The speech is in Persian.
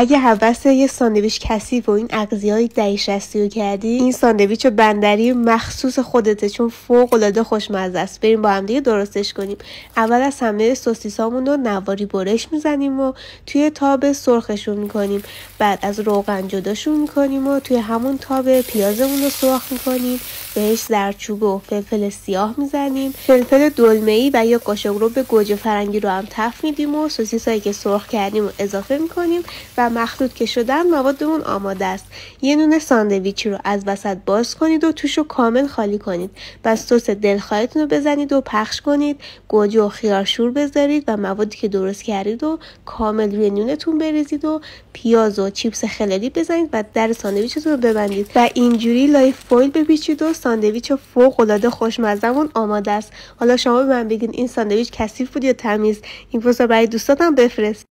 اگه هوس یه ساندویچ کثیف و این اغذیه‌های دهه 60 رو کردی، این ساندویچ بندری مخصوص خودته چون فوق‌العاده خوشمزه است. بریم با هم دیگه درستش کنیم. اول از همه سوسیسامون رو نواری برش میزنیم و توی تاب سرخشون میکنیم. بعد از روغن جداشون میکنیم و توی همون تاب پیازمون رو سرخ میکنیم. بهش زردچوبه و فلفل سیاه میزنیم. فلفل دلمه‌ای و یا قاشقرب گوجه فرنگی رو هم تفت میدیم و سوسیسایی که سرخ کردیم رو اضافه میکنیم و مخلوط که شدن موادمون آماده است. یه نون ساندویچی رو از وسط باز کنید و توش رو کامل خالی کنید. بعد سس دلخواهتون رو بزنید و پخش کنید. گوجه و خیارشور بذارید و موادی که درست کردید و کامل روی نونتون بریزید و پیاز و چیپس خلالی بزنید و در ساندویچتون رو ببندید و اینجوری لای فویل بپیچید و ساندویچ فوق‌العاده خوشمزه‌مون آماده است. حالا شما به من بگین این ساندویچ کثیف بود یا تمیز؟ این پست برای دوستاتم بفرست.